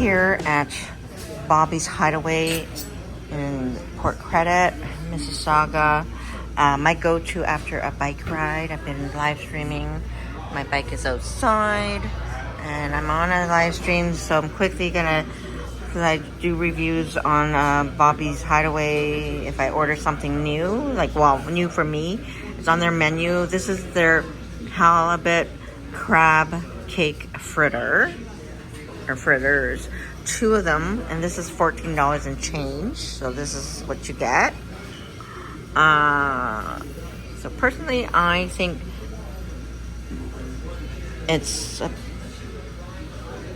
here at Bobby's Hideaway in Port Credit, Mississauga. My go-to after a bike ride. I've been live streaming. My bike is outside and I'm on a live stream, so I'm quickly gonna, because I do reviews on Bobby's Hideaway if I order something new, like, well, new for me. It's on their menu. This is their halibut crab cake fritter, or fritters. 2 of them, and this is $14 and change, so this is what you get. So personally, I think it's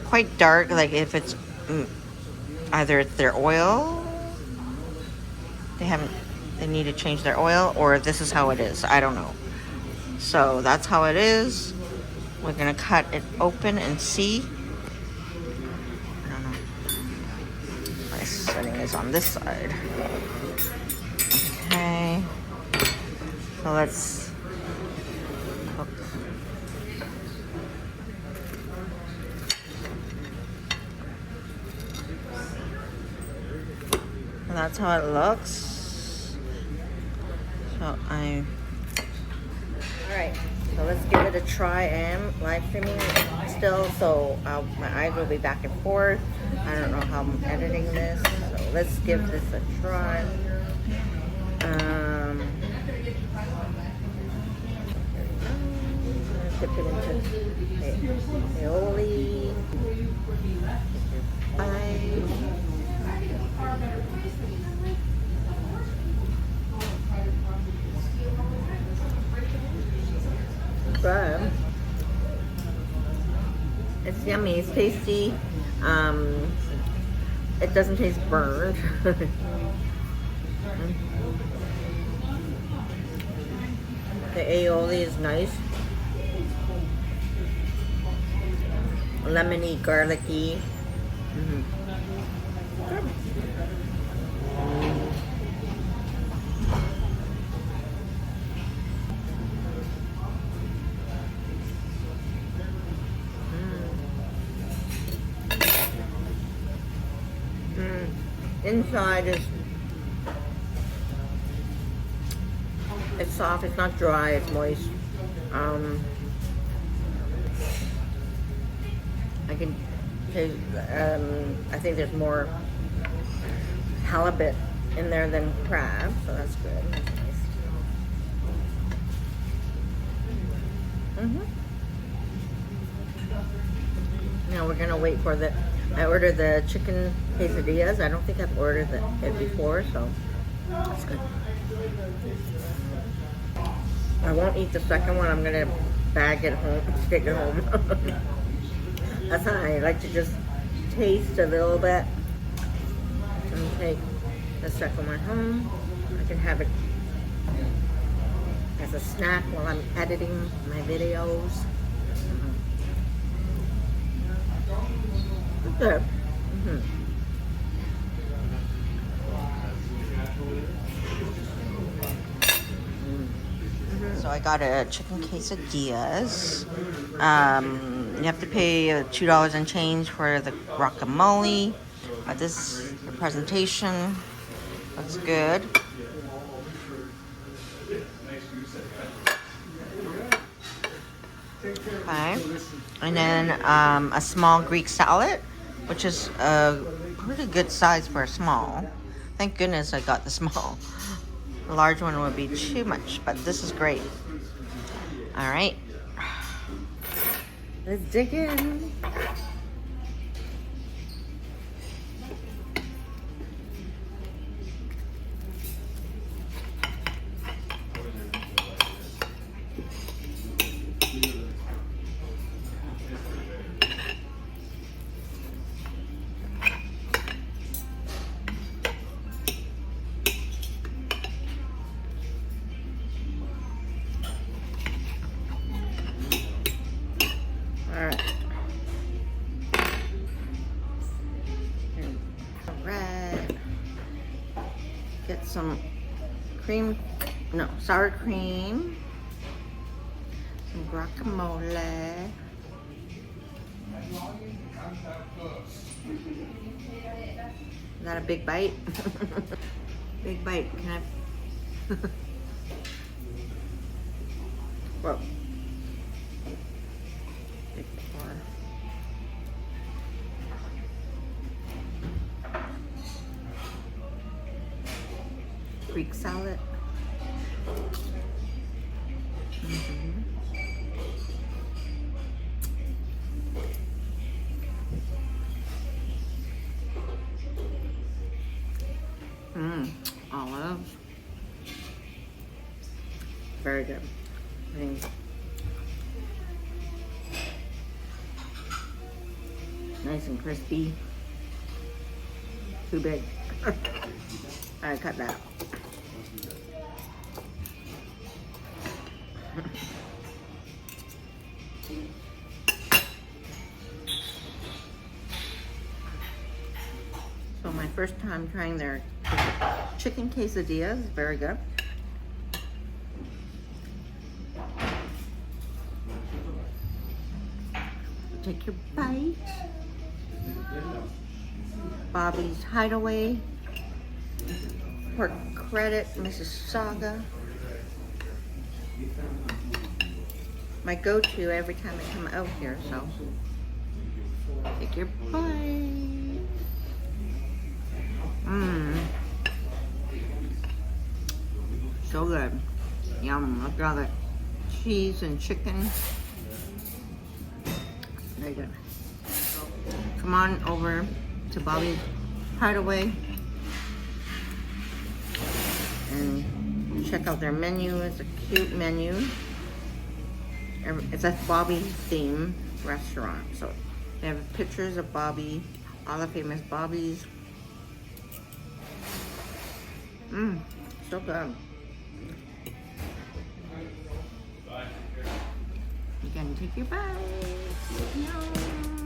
quite dark. Like, if it's either it's their oil, they need to change their oil, or this is how it is. I don't know. So that's how it is. We're gonna cut it open and see. I don't know. My setting is on this side. Okay. So let's cook. And that's how it looks. So alright, so let's give it a try. I am live streaming still, so my eyes will be back and forth. I don't know how I'm editing this, so let's give this a try. Dip it into aioli. But it's yummy, it's tasty. It doesn't taste burned. The aioli is nice. Lemony, garlicky. Inside is, it's soft, it's not dry, it's moist. I can taste, I think there's more halibut in there than crab, so that's good. That's nice. Now we're gonna wait for I ordered the chicken quesadillas. I don't think I've ordered it before, so that's good. I won't eat the second one. I'm gonna bag it home, take it home. That's how I like to just taste a little bit and take the second one home. I can have it as a snack while I'm editing my videos. Good. So I got a chicken quesadillas. You have to pay $2 and change for the guacamole. But this the presentation looks good. Okay, and then a small Greek salad, which is a pretty good size for a small. Thank goodness I got the small. The large one would be too much, but this is great. All right, let's dig in. Get some cream, no, sour cream, some guacamole, Is that a big bite? Big bite. Can I? Whoa. Big pour. Greek salad. Olives. Very good. Nice and crispy. Too big. I cut that. So my first time trying their chicken quesadillas, very good. Take your bite. Bobby's Hideaway, pork credit, Mississauga. My go-to every time I come out here, so take your bite. So good. Yum. Look at all the cheese and chicken. Very good. Come on over to Bobby's Hideaway and check out their menu. It's a cute menu. It's a Bobby theme restaurant. So they have pictures of Bobby, all the famous Bobbies. So good. You can take your bite. Yum.